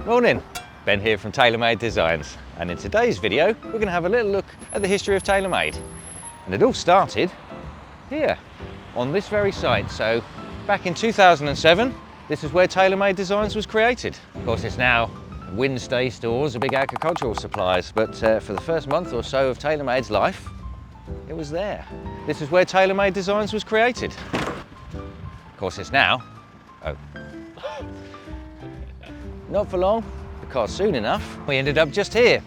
Morning, Ben here from TaylorMade Designs, and in today's video we're going to have a little look at the history of TaylorMade. And it all started here, on this very site. So back in 2007, this is where TaylorMade Designs was created. Of course it's now Winstay stores, a big agricultural suppliers, but for the first month or so of TaylorMade's life, it was there. This is where TaylorMade Designs was created. Of course it's now, not for long, because soon enough we ended up just here.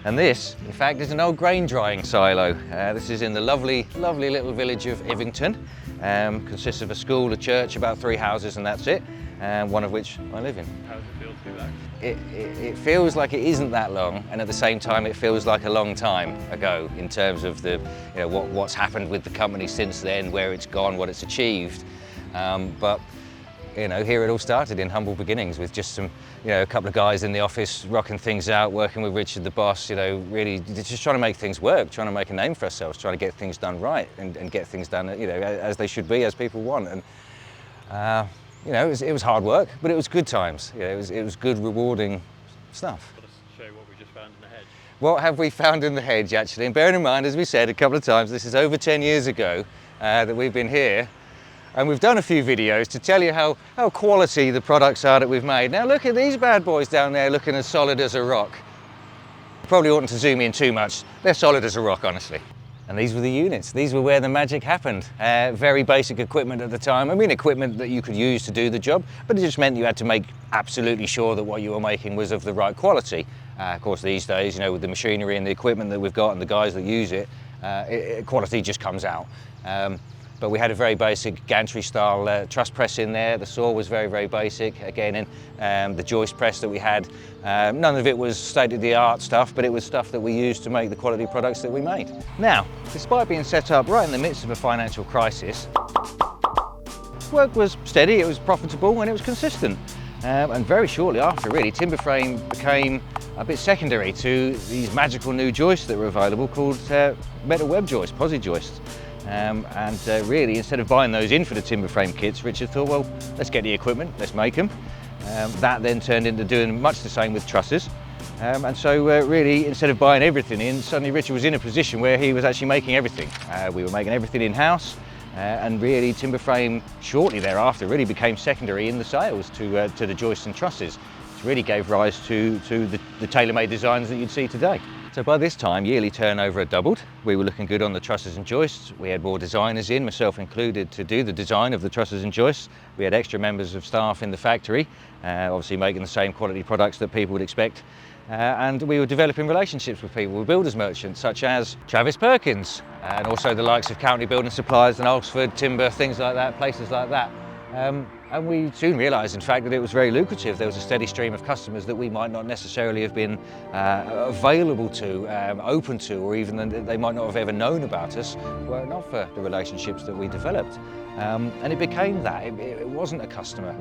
And this, in fact, is an old grain drying silo. This is in the lovely little village of Ivington. Consists of a school, a church, about 3 houses, and that's it. One of which I live in. How does it feel to be back? It feels like it isn't that long, and at the same time it feels like a long time ago in terms of the, what's happened with the company since then, where it's gone, what it's achieved. But here it all started in humble beginnings with just some, a couple of guys in the office rocking things out, working with Richard the boss, really just trying to make things work, trying to make a name for ourselves, trying to get things done right and get things done, as they should be, as people want. And it was hard work, but it was good times. It was good, rewarding stuff. Let us show what we just found in the hedge. What have we found in the hedge, actually? And bearing in mind, as we said a couple of times, this is over 10 years ago that we've been here. And we've done a few videos to tell you how quality the products are that we've made. Now look at these bad boys down there looking as solid as a rock. Probably oughtn't to zoom in too much. They're solid as a rock, honestly. And these were the units. These were where the magic happened. Very basic equipment at the time. I mean, equipment that you could use to do the job, but it just meant you had to make absolutely sure that what you were making was of the right quality. Of course, these days, with the machinery and the equipment that we've got and the guys that use it, quality just comes out. But we had a very basic gantry style truss press in there. The saw was very basic. Again, the joist press that we had, none of it was state-of-the-art stuff, but it was stuff that we used to make the quality products that we made. Now, despite being set up right in the midst of a financial crisis, work was steady, it was profitable, and it was consistent. And very shortly after, really, timber frame became a bit secondary to these magical new joists that were available called metal web joists, posi joists. Really, instead of buying those in for the timber frame kits, Richard thought, well, let's get the equipment, let's make them. That then turned into doing much the same with trusses. Really, instead of buying everything in, suddenly Richard was in a position where he was actually making everything. We were making everything in-house, and really timber frame shortly thereafter really became secondary in the sales to the joists and trusses, which really gave rise to the TaylorMade designs that you'd see today. So by this time, yearly turnover had doubled. We were looking good on the trusses and joists. We had more designers in, myself included, to do the design of the trusses and joists. We had extra members of staff in the factory, obviously making the same quality products that people would expect. And we were developing relationships with people, with builders merchants such as Travis Perkins, and also the likes of County Building Supplies and Oxford Timber, things like that, places like that. And we soon realised, in fact, that it was very lucrative. There was a steady stream of customers that we might not necessarily have been available to, open to, or even that they might not have ever known about us were it not for the relationships that we developed. And it became that. It wasn't a customer,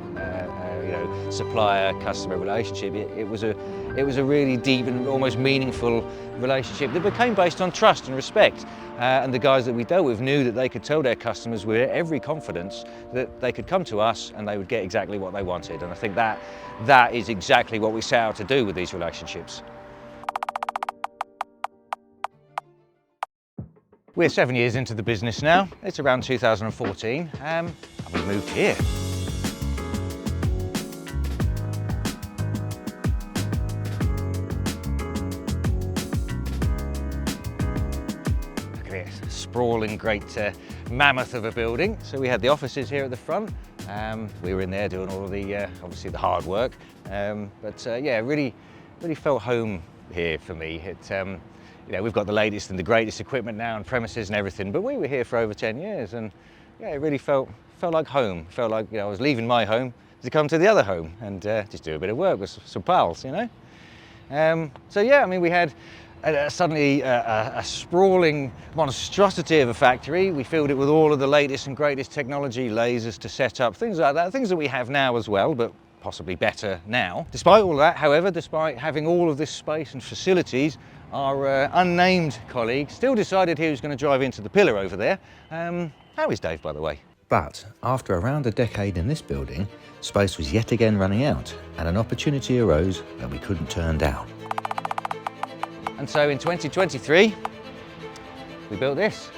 supplier-customer relationship. It was a really deep and almost meaningful relationship that became based on trust and respect. And the guys that we dealt with knew that they could tell their customers with every confidence that they could come to us and they would get exactly what they wanted. And I think that is exactly what we set out to do with these relationships. We're 7 years into the business now. It's around 2014, and we moved here. Look at this, sprawling, great mammoth of a building. So we had the offices here at the front. We were in there doing all of the, obviously the hard work. Really felt home here for me. We've got the latest and the greatest equipment now and premises and everything, but we were here for over 10 years and it really felt like home. Felt like I was leaving my home to come to the other home and just do a bit of work with some pals, we had suddenly a sprawling monstrosity of a factory. We filled it with all of the latest and greatest technology, lasers to set up, things like that, things that we have now as well, but possibly better now. Despite all that, however, despite having all of this space and facilities, our unnamed colleague still decided he was going to drive into the pillar over there. How is Dave, by the way? But after around a decade in this building, space was yet again running out and an opportunity arose that we couldn't turn down. And so in 2023, we built this.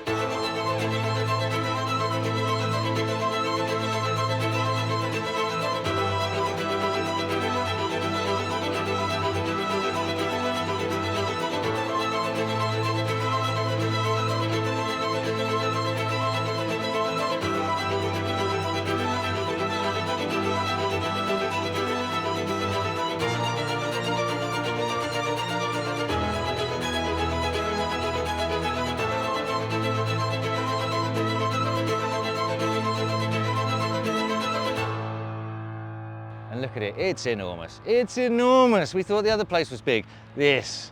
And look at it, it's enormous. It's enormous. We thought the other place was big. This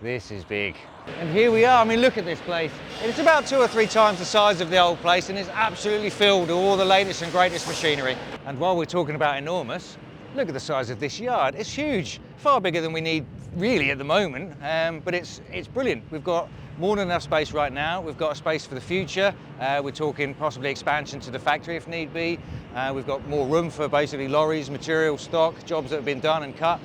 is big. And here we are, I mean, look at this place. It's about 2 or 3 times the size of the old place and it's absolutely filled with all the latest and greatest machinery. And while we're talking about enormous, look at the size of this yard. It's huge, far bigger than we need really at the moment, but it's brilliant. We've got more than enough space right now. We've got a space for the future. We're talking possibly expansion to the factory if need be. We've got more room for basically lorries, material, stock, jobs that have been done and cut.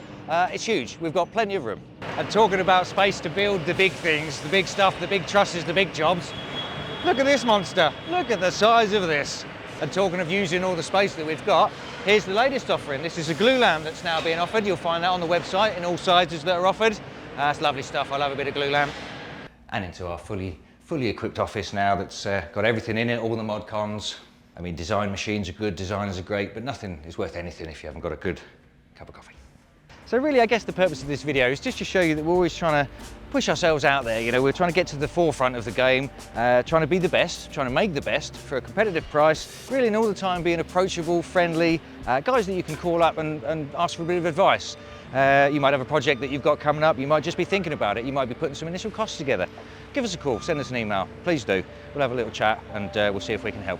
It's huge. We've got plenty of room. And talking about space to build the big things, the big stuff, the big trusses, the big jobs, look at this monster. Look at the size of this. And talking of using all the space that we've got, here's the latest offering. This is a glue lamp that's now being offered. You'll find that on the website in all sizes that are offered. It's lovely stuff. I love a bit of glue lamp. And into our fully equipped office now that's got everything in it, all the mod cons. I mean, design machines are good, designers are great, but nothing is worth anything if you haven't got a good cup of coffee. So really, I guess the purpose of this video is just to show you that we're always trying to push ourselves out there. You know, we're trying to get to the forefront of the game, trying to be the best, trying to make the best for a competitive price, really, and all the time being approachable, friendly, guys that you can call up and ask for a bit of advice. You might have a project that you've got coming up, you might just be thinking about it, you might be putting some initial costs together. Give us a call, send us an email, please do. We'll have a little chat and we'll see if we can help.